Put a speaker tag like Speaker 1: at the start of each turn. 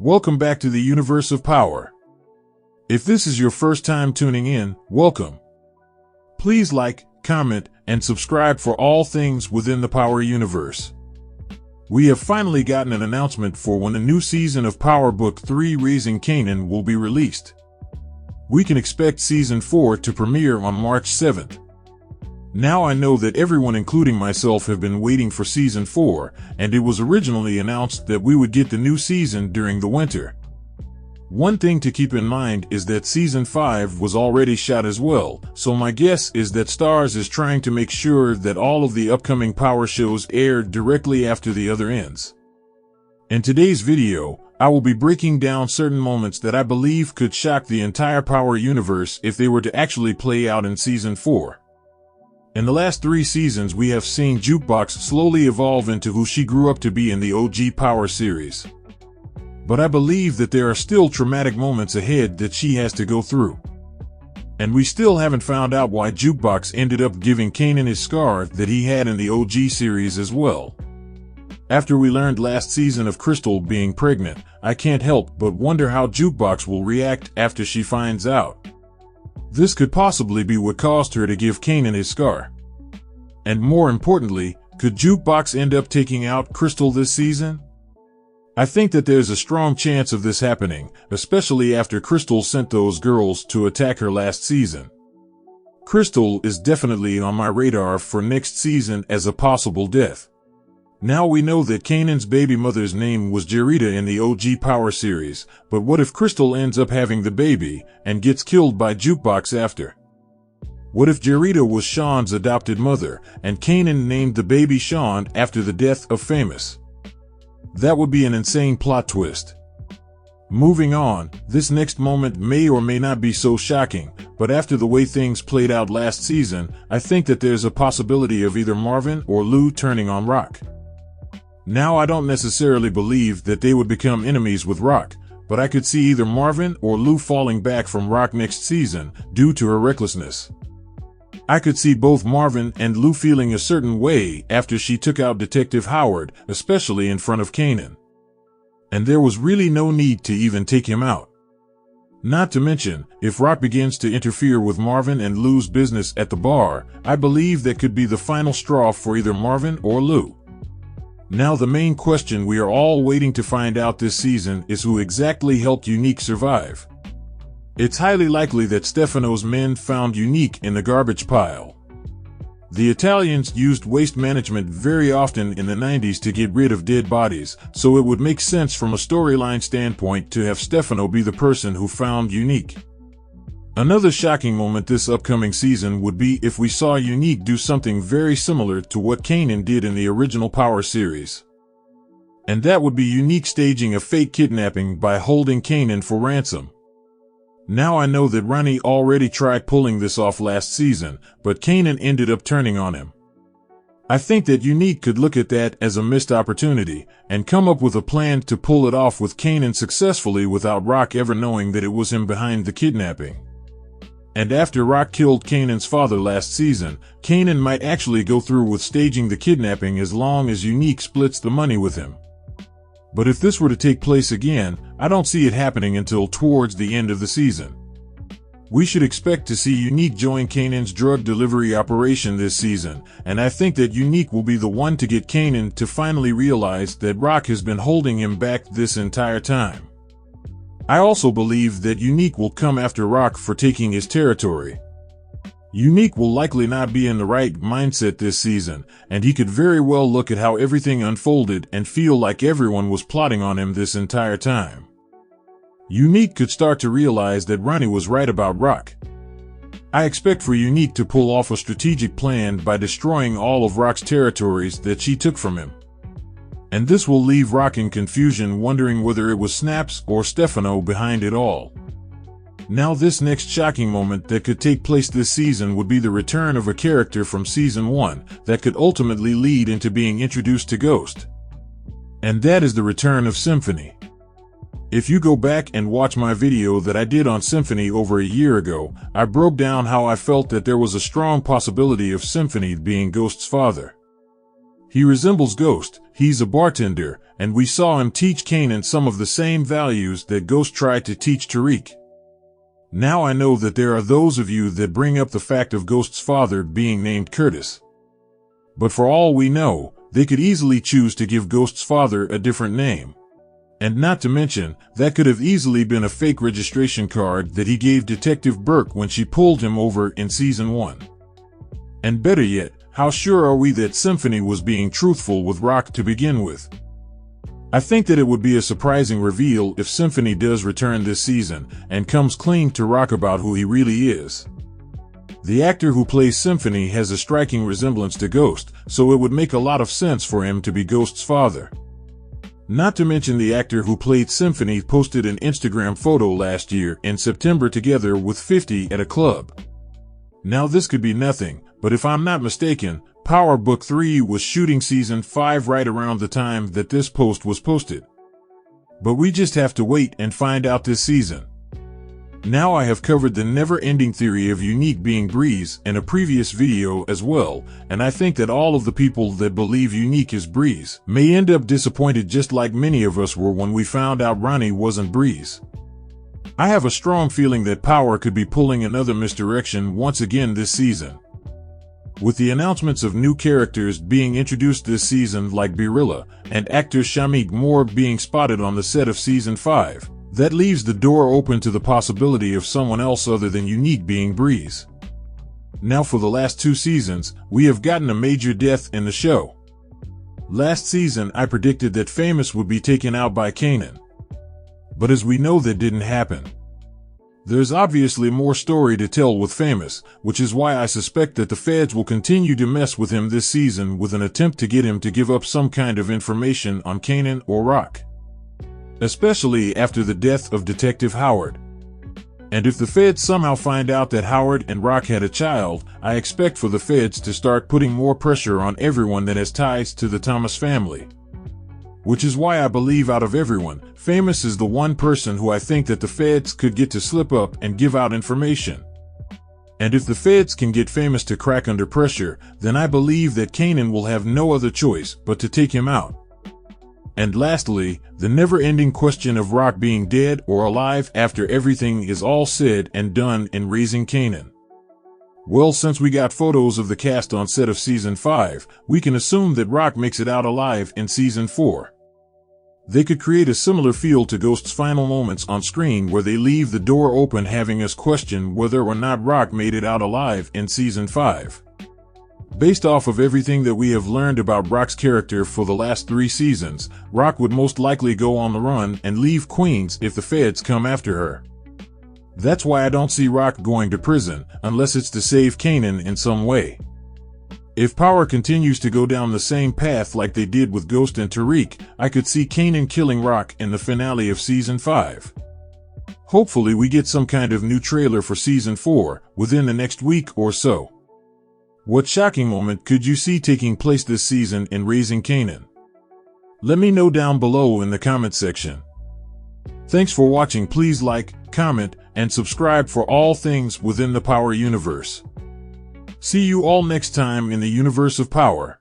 Speaker 1: Welcome back to the universe of power. If this is your first time tuning in, welcome. Please like, comment, and subscribe for all things within the Power universe. We have finally gotten an announcement for when a new season of Power Book 3 Raising Kanan will be released. We can expect Season 4 to premiere on March 7th. Now I know that everyone including myself have been waiting for Season 4, and it was originally announced that we would get the new season during the winter. One thing to keep in mind is that Season 5 was already shot as well, so my guess is that Starz is trying to make sure that all of the upcoming Power shows air directly after the other ends. In today's video, I will be breaking down certain moments that I believe could shock the entire Power universe if they were to actually play out in Season 4. In the last 3 seasons, we have seen Jukebox slowly evolve into who she grew up to be in the OG Power series. But I believe that there are still traumatic moments ahead that she has to go through. And we still haven't found out why Jukebox ended up giving Kanan his scar that he had in the OG series as well. After we learned last season of Crystal being pregnant, I can't help but wonder how Jukebox will react after she finds out. This could possibly be what caused her to give Kanan his scar. And more importantly, could Jukebox end up taking out Crystal this season? I think that there's a strong chance of this happening, especially after Crystal sent those girls to attack her last season. Crystal is definitely on my radar for next season as a possible death. Now we know that Kanan's baby mother's name was Jerita in the OG Power series, but what if Crystal ends up having the baby and gets killed by Jukebox after? What if Jerita was Sean's adopted mother and Kanan named the baby Sean after the death of Famous? That would be an insane plot twist. Moving on, this next moment may or may not be so shocking, but after the way things played out last season, I think that there's a possibility of either Marvin or Lou turning on Rock. Now I don't necessarily believe that they would become enemies with Rock, but I could see either Marvin or Lou falling back from Rock next season due to her recklessness. I could see both Marvin and Lou feeling a certain way after she took out Detective Howard, especially in front of Kanan. And there was really no need to even take him out. Not to mention, if Rock begins to interfere with Marvin and Lou's business at the bar, I believe that could be the final straw for either Marvin or Lou. Now the main question we are all waiting to find out this season is who exactly helped Unique survive. It's highly likely that Stefano's men found Unique in the garbage pile. The Italians used waste management very often in the 90s to get rid of dead bodies, so it would make sense from a storyline standpoint to have Stefano be the person who found Unique. Another shocking moment this upcoming season would be if we saw Unique do something very similar to what Kanan did in the original Power series. And that would be Unique staging a fake kidnapping by holding Kanan for ransom. Now I know that Ronnie already tried pulling this off last season, but Kanan ended up turning on him. I think that Unique could look at that as a missed opportunity and come up with a plan to pull it off with Kanan successfully without Rock ever knowing that it was him behind the kidnapping. And after Rock killed Kanan's father last season, Kanan might actually go through with staging the kidnapping as long as Unique splits the money with him. But if this were to take place again, I don't see it happening until towards the end of the season. We should expect to see Unique join Kanan's drug delivery operation this season, and I think that Unique will be the one to get Kanan to finally realize that Rock has been holding him back this entire time. I also believe that Unique will come after Rock for taking his territory. Unique will likely not be in the right mindset this season, and he could very well look at how everything unfolded and feel like everyone was plotting on him this entire time. Unique could start to realize that Ronnie was right about Rock. I expect for Unique to pull off a strategic plan by destroying all of Rock's territories that she took from him. And this will leave Rock in confusion, wondering whether it was Snaps or Stefano behind it all. Now this next shocking moment that could take place this season would be the return of a character from Season 1 that could ultimately lead into being introduced to Ghost. And that is the return of Symphony. If you go back and watch my video that I did on Symphony over a year ago, I broke down how I felt that there was a strong possibility of Symphony being Ghost's father. He resembles Ghost. He's a bartender, and we saw him teach Kanan some of the same values that Ghost tried to teach Tariq. Now I know that there are those of you that bring up the fact of Ghost's father being named Curtis. But for all we know, they could easily choose to give Ghost's father a different name. And not to mention, that could have easily been a fake registration card that he gave Detective Burke when she pulled him over in Season 1. And better yet, how sure are we that Symphony was being truthful with Rock to begin with? I think that it would be a surprising reveal if Symphony does return this season and comes clean to Rock about who he really is. The actor who plays Symphony has a striking resemblance to Ghost, so it would make a lot of sense for him to be Ghost's father. Not to mention the actor who played Symphony posted an Instagram photo last year in September together with 50 at a club. Now this could be nothing, but if I'm not mistaken, Power Book 3 was shooting Season 5 right around the time that this post was posted. But we just have to wait and find out this season. Now I have covered the never-ending theory of Unique being Breeze in a previous video as well, and I think that all of the people that believe Unique is Breeze may end up disappointed just like many of us were when we found out Ronnie wasn't Breeze. I have a strong feeling that Power could be pulling another misdirection once again this season. With the announcements of new characters being introduced this season like Birilla and actor Shamik Moore being spotted on the set of Season 5, that leaves the door open to the possibility of someone else other than Unique being Breeze. Now for the last 2 seasons, we have gotten a major death in the show. Last season I predicted that Famous would be taken out by Kanan. But as we know, that didn't happen. There's obviously more story to tell with Famous, which is why I suspect that the feds will continue to mess with him this season with an attempt to get him to give up some kind of information on Kanan or Rock. Especially after the death of Detective Howard. And if the feds somehow find out that Howard and Rock had a child, I expect for the feds to start putting more pressure on everyone that has ties to the Thomas family. Which is why I believe out of everyone, Famous is the one person who I think that the feds could get to slip up and give out information. And if the feds can get Famous to crack under pressure, then I believe that Kanan will have no other choice but to take him out. And lastly, the never-ending question of Rock being dead or alive after everything is all said and done in Raising Kanan. Well, since we got photos of the cast on set of Season 5, we can assume that Rock makes it out alive in Season 4. They could create a similar feel to Ghost's final moments on screen where they leave the door open, having us question whether or not Rock made it out alive in Season 5. Based off of everything that we have learned about Rock's character for the last 3 seasons, Rock would most likely go on the run and leave Queens if the feds come after her. That's why I don't see Rock going to prison, unless it's to save Kanan in some way. If Power continues to go down the same path like they did with Ghost and Tariq, I could see Kanan killing Rock in the finale of Season 5. Hopefully we get some kind of new trailer for Season 4 within the next week or so. What shocking moment could you see taking place this season in Raising Kanan? Let me know down below in the comment section. Thanks for watching. Please like, comment, and subscribe for all things within the Power universe. See you all next time in the universe of Power.